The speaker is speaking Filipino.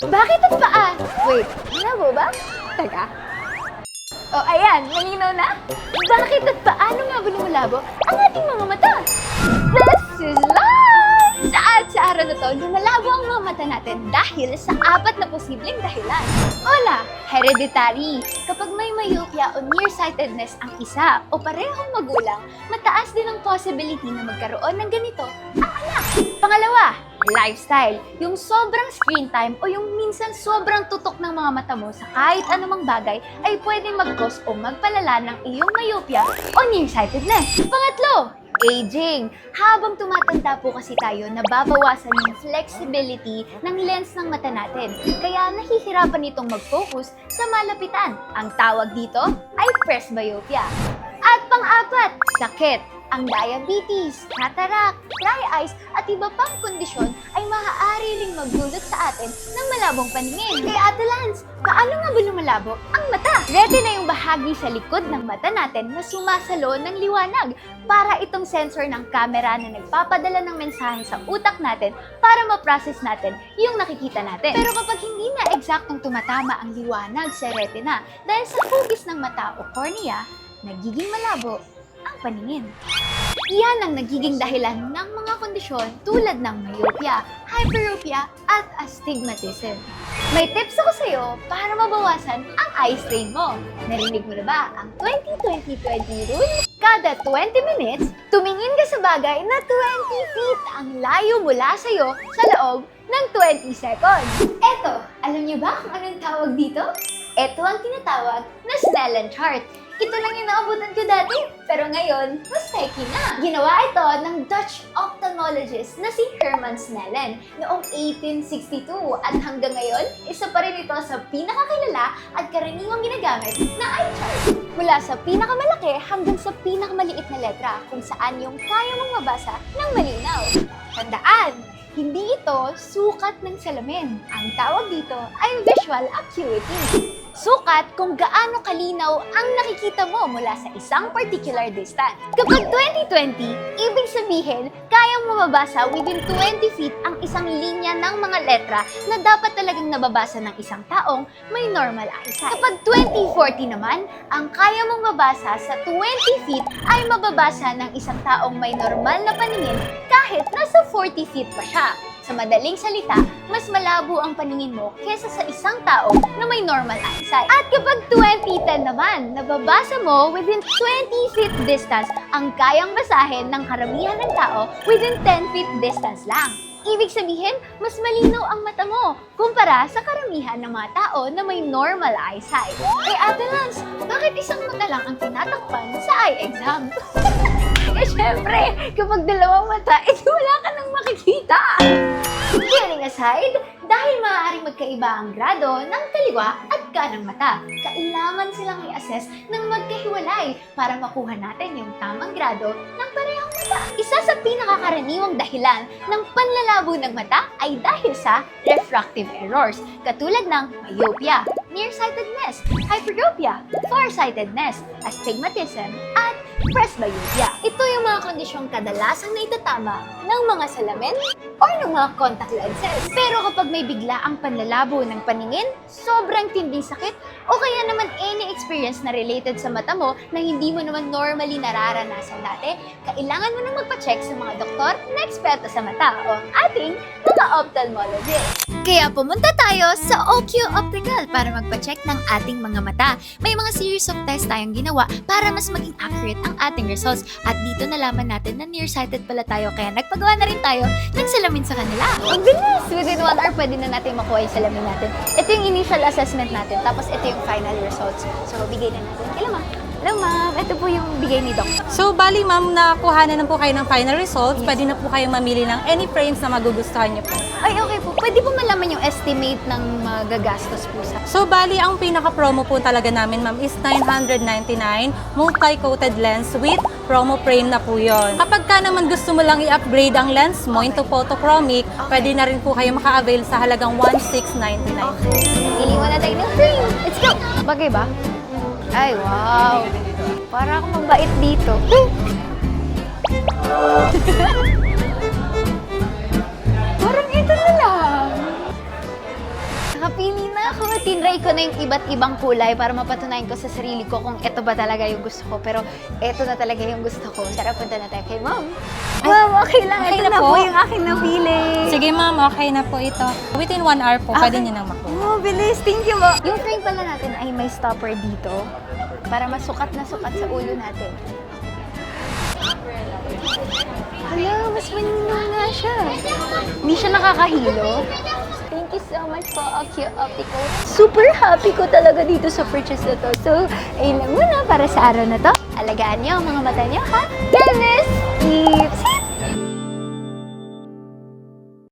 Bakit ang paa? Wait, malabo ba? Teka. Oh, ayan, malinaw na? Bakit at paano nga ba lumalabo ang ating mga mata? This is life! At sa araw na to, lumalabo ang mga mata natin dahil sa 4 na posibleng dahilan. Una, hereditary. Kapag may myopia o nearsightedness ang isa o parehong magulang, mataas din ang possibility na magkaroon ng ganito ang anak. Pangalawa, lifestyle. Yung sobrang screen time o yung minsan sobrang tutok ng mga mata mo sa kahit anumang bagay ay pwedeng mag-cause o magpalala ng iyong myopia o nearsightedness. Pangatlo, aging. Habang tumatanda po kasi tayo, nababawasan yung flexibility ng lens ng mata natin. Kaya nahihirapan itong mag-focus sa malapitan. Ang tawag dito ay presbyopia. At pang-apat, sakit. Ang diabetes, cataract, dry eyes, at iba pang kondisyon ay maaari ring magdulot sa atin ng malabong paningin. Kaya Ate Lance, paano nga ba lumalabo ang mata? Retina yung bahagi sa likod ng mata natin na sumasalo ng liwanag para itong sensor ng camera na nagpapadala ng mensahe sa utak natin para ma-process natin yung nakikita natin. Pero kapag hindi na eksaktong tumatama ang liwanag sa retina dahil sa hugis ng mata o cornea, nagiging malabo ang paningin. Iyan ang nagiging dahilan ng mga kondisyon tulad ng myopia, hyperopia, at astigmatism. May tips ako sa'yo para mabawasan ang eye strain mo. Narinig mo na ba ang 20-20-20 rule? Kada 20 minutes, tumingin ka sa bagay na 20 feet ang layo mula sa'yo sa loob ng 20 seconds. Eto, alam niyo ba kung anong tawag dito? Ito ang tinatawag na Snellen chart. Ito lang yung naabutan ko dati, pero ngayon, mas techy na. Ginawa ito ng Dutch ophthalmologist na si Herman Snellen noong 1862 at hanggang ngayon, isa pa rin ito sa pinakakilala at karaniwang ginagamit na eye chart. Mula sa pinakamalaki hanggang sa pinakamaliit na letra kung saan yung kaya mong mabasa ng malinaw. Tandaan! Hindi ito sukat ng salamin. Ang tawag dito ay visual acuity. Sukat kung gaano kalinaw ang nakikita mo mula sa isang particular distance. Kapag 20-20, ibig sabihin, kaya mo mabasa within 20 feet ang isang linya ng mga letra na dapat talagang nababasa ng isang taong may normal eyesight. Kapag 20-40 naman, ang kaya mong mabasa sa 20 feet ay mababasa ng isang taong may normal na paningin kahit nasa 40 feet pa siya. Sa madaling salita, mas malabo ang paningin mo kesa sa isang tao na may normal eyesight. At kapag 20-10 naman, nababasa mo within 20 feet distance ang kayang basahin ng karamihan ng tao within 10 feet distance lang. Ibig sabihin, mas malinaw ang mata mo kumpara sa karamihan ng mga tao na may normal eyesight. Eh Ate Lance, bakit isang mata lang ang tinatakpan sa eye exam? Eh syempre, kapag dalawang mata, wala ka nang makikita. Kidding aside, dahil maaaring magkaiba ang grado ng kaliwa at kanang mata, kailangan silang i-assess ng magkahiwalay para makuha natin yung tamang grado ng parehong mata. Isa sa pinakakaraniwang dahilan ng panlalabo ng mata ay dahil sa refractive errors, katulad ng myopia, nearsightedness, hyperopia, farsightedness, astigmatism, at presbyopia. Ito yung mga kondisyong kadalasang naitatama ng mga salamin o ng mga contact lenses. Pero kapag may bigla ang panlalabo ng paningin, sobrang tinding sakit, o kaya naman any experience na related sa mata mo na hindi mo naman normally nararanasan dati, kailangan mo nang magpa-check sa mga doktor na eksperto sa mata o ang ating mga ophthalmologist. Kaya pumunta tayo sa OQ Optical para magpa-check ng ating mga mata. May mga series of tests tayong ginawa para mas maging accurate ang ating results. At dito nalaman natin na nearsighted pala tayo, kaya nagpagawa na rin tayo ng salamin sa kanila. Ang bilis! Within 1 hour, pwede na natin makuha yung salamin natin. Ito yung initial assessment natin, tapos ito yung final results. So, bigay na natin. Kailan ma'am? Hello ma'am, ito po yung bigay ni Doc. So, bali ma'am, nakuha na po kayo ng final results. Pwede na po kayo mamili ng any frames na magugustuhan niyo po. Ay, okay po. Pwede po malaman yung estimate ng magagastos po sa... So, bali, ang pinaka-promo po talaga namin, ma'am, is 999 multi-coated lens with promo frame na po yon. Kapag ka naman gusto mo lang i-upgrade ang lens mo into photochromic, pwede na rin po kayo maka-avail sa halagang 1699. Okay. Pili mo na tayo ng frame. Let's go! Bagay ba? Ay, wow! Para akong mabait dito. Parang ito na lang. Nakapili na ako. Tinry ko na yung iba't ibang kulay para mapatunayan ko sa sarili ko kung ito ba talaga yung gusto ko. Pero ito na talaga yung gusto ko. Tara, punta na tayo kay Ma'am. Ma'am, okay lang. Okay ito na na po? po yung aking napili. Sige ma'am, okay na po ito. Within 1 hour po, pwede niyo nang makuha. Oh, bilis. Thank you po. Yung frame pala natin ay may stopper dito para masukat na sukat sa ulo natin. Hala, mas manino nga siya. Hindi siya nakakahilo. Thank you so much po, Ocuo Optical. Super happy ko talaga dito sa purchase na to. So, ayun lang muna para sa araw na to. Alagaan niyo ang mga mata niyo, ha? God bless!